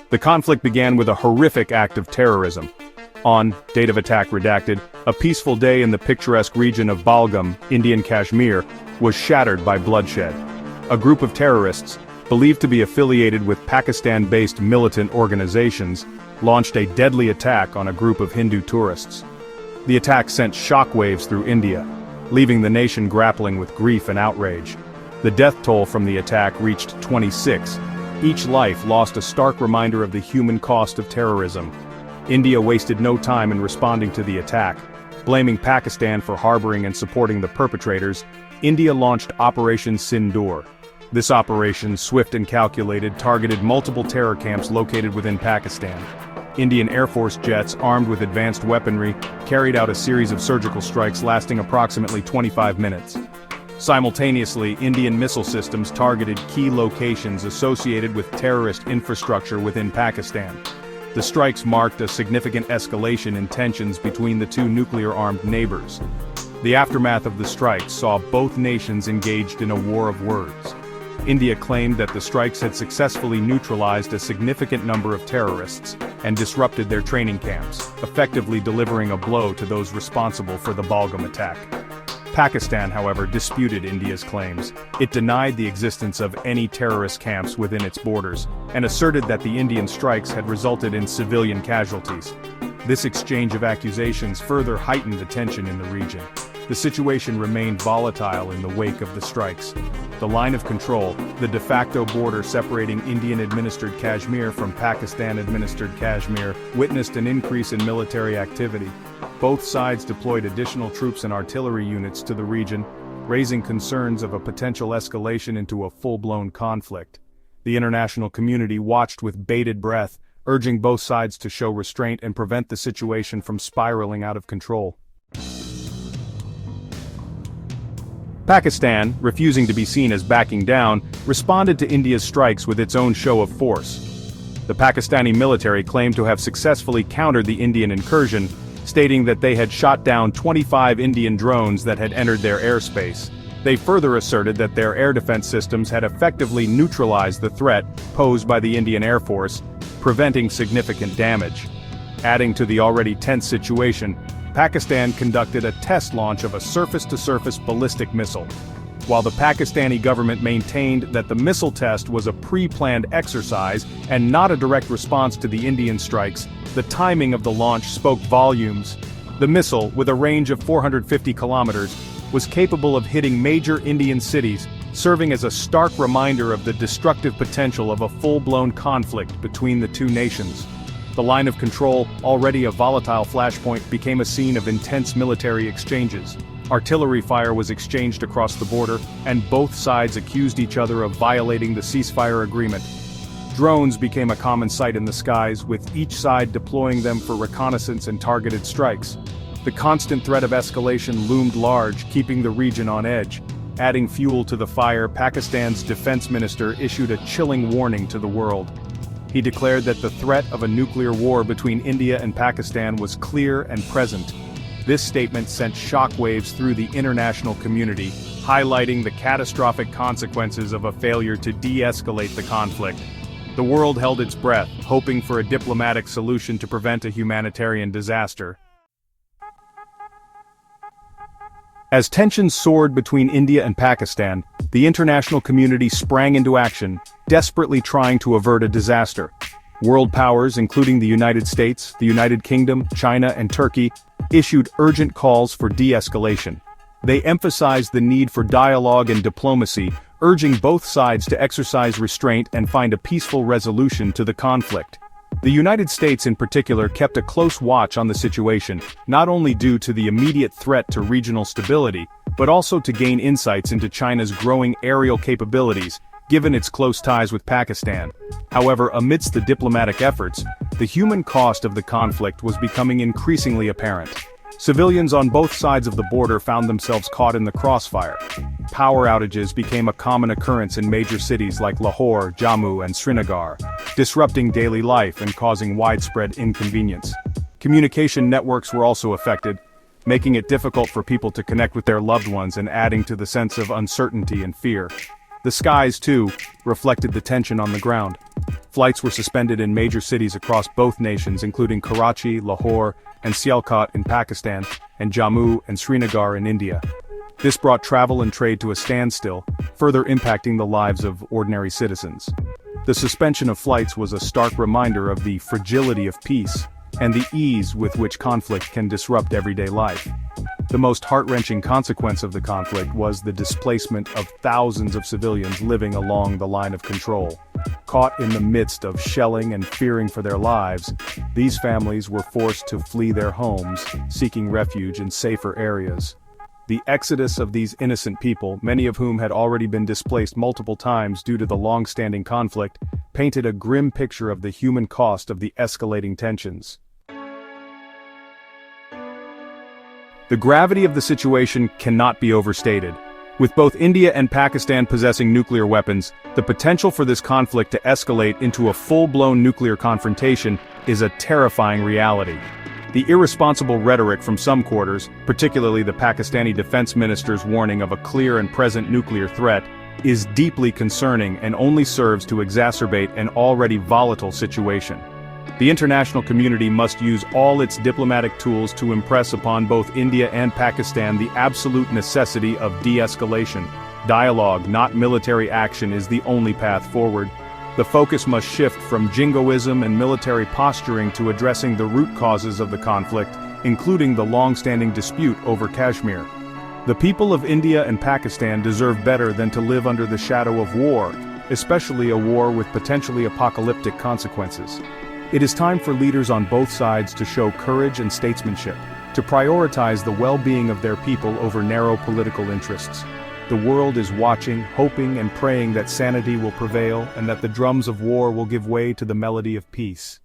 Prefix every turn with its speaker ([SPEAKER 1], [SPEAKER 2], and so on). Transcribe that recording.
[SPEAKER 1] The conflict began with a horrific act of terrorism. On, date of attack redacted, a peaceful day in the picturesque region of Balgam, Indian Kashmir, was shattered by bloodshed. A group of terrorists, believed to be affiliated with Pakistan-based militant organizations, launched a deadly attack on a group of Hindu tourists. The attack sent shockwaves through India, leaving the nation grappling with grief and outrage. The death toll from the attack reached 26. Each life lost a stark reminder of the human cost of terrorism. India wasted no time in responding to the attack. Blaming Pakistan for harboring and supporting the perpetrators, India launched Operation Sindoor. This operation, swift and calculated, targeted multiple terror camps located within Pakistan. Indian Air Force jets, armed with advanced weaponry, carried out a series of surgical strikes lasting approximately 25 minutes. Simultaneously, Indian missile systems targeted key locations associated with terrorist infrastructure within Pakistan. The strikes marked a significant escalation in tensions between the two nuclear-armed neighbors. The aftermath of the strikes saw both nations engaged in a war of words. India claimed that the strikes had successfully neutralized a significant number of terrorists and disrupted their training camps, effectively delivering a blow to those responsible for the Balgam attack. Pakistan, however, disputed India's claims. It denied the existence of any terrorist camps within its borders, and asserted that the Indian strikes had resulted in civilian casualties. This exchange of accusations further heightened the tension in the region. The situation remained volatile in the wake of the strikes. The line of control, the de facto border separating Indian-administered Kashmir from Pakistan-administered Kashmir, witnessed an increase in military activity. Both sides deployed additional troops and artillery units to the region, raising concerns of a potential escalation into a full-blown conflict. The international community watched with bated breath, urging both sides to show restraint and prevent the situation from spiraling out of control. Pakistan, refusing to be seen as backing down, responded to India's strikes with its own show of force. The Pakistani military claimed to have successfully countered the Indian incursion, stating that they had shot down 25 Indian drones that had entered their airspace. They further asserted that their air defense systems had effectively neutralized the threat posed by the Indian Air Force, preventing significant damage. Adding to the already tense situation, Pakistan conducted a test launch of a surface-to-surface ballistic missile. While the Pakistani government maintained that the missile test was a pre-planned exercise and not a direct response to the Indian strikes, the timing of the launch spoke volumes. The missile, with a range of 450 kilometers, was capable of hitting major Indian cities, serving as a stark reminder of the destructive potential of a full-blown conflict between the two nations. The line of control, already a volatile flashpoint, became a scene of intense military exchanges. Artillery fire was exchanged across the border, and both sides accused each other of violating the ceasefire agreement. Drones became a common sight in the skies, with each side deploying them for reconnaissance and targeted strikes. The constant threat of escalation loomed large, keeping the region on edge. Adding fuel to the fire, Pakistan's defense minister issued a chilling warning to the world. He declared that the threat of a nuclear war between India and Pakistan was clear and present. This statement sent shockwaves through the international community, highlighting the catastrophic consequences of a failure to de-escalate the conflict. The world held its breath, hoping for a diplomatic solution to prevent a humanitarian disaster. As tensions soared between India and Pakistan, the international community sprang into action, desperately trying to avert a disaster. World powers, including the United States, the United Kingdom, China, and Turkey, issued urgent calls for de-escalation. They emphasized the need for dialogue and diplomacy, urging both sides to exercise restraint and find a peaceful resolution to the conflict. The United States in particular kept a close watch on the situation, not only due to the immediate threat to regional stability, but also to gain insights into China's growing aerial capabilities, given its close ties with Pakistan. However, amidst the diplomatic efforts, the human cost of the conflict was becoming increasingly apparent. Civilians on both sides of the border found themselves caught in the crossfire. Power outages became a common occurrence in major cities like Lahore, Jammu, and Srinagar, disrupting daily life and causing widespread inconvenience. Communication networks were also affected, making it difficult for people to connect with their loved ones and adding to the sense of uncertainty and fear. The skies, too, reflected the tension on the ground. Flights were suspended in major cities across both nations, including Karachi, Lahore, and Sialkot in Pakistan, and Jammu and Srinagar in India. This brought travel and trade to a standstill, further impacting the lives of ordinary citizens. The suspension of flights was a stark reminder of the fragility of peace, and the ease with which conflict can disrupt everyday life. The most heart-wrenching consequence of the conflict was the displacement of thousands of civilians living along the line of control. Caught in the midst of shelling and fearing for their lives, these families were forced to flee their homes, seeking refuge in safer areas. The exodus of these innocent people, many of whom had already been displaced multiple times due to the long-standing conflict, painted a grim picture of the human cost of the escalating tensions. The gravity of the situation cannot be overstated. With both India and Pakistan possessing nuclear weapons, the potential for this conflict to escalate into a full-blown nuclear confrontation is a terrifying reality. The irresponsible rhetoric from some quarters, particularly the Pakistani defense minister's warning of a clear and present nuclear threat, is deeply concerning and only serves to exacerbate an already volatile situation. The international community must use all its diplomatic tools to impress upon both India and Pakistan the absolute necessity of de-escalation. Dialogue, not military action, is the only path forward. The focus must shift from jingoism and military posturing to addressing the root causes of the conflict, including the long-standing dispute over Kashmir. The people of India and Pakistan deserve better than to live under the shadow of war, especially a war with potentially apocalyptic consequences. It is time for leaders on both sides to show courage and statesmanship, to prioritize the well-being of their people over narrow political interests. The world is watching, hoping and praying that sanity will prevail and that the drums of war will give way to the melody of peace.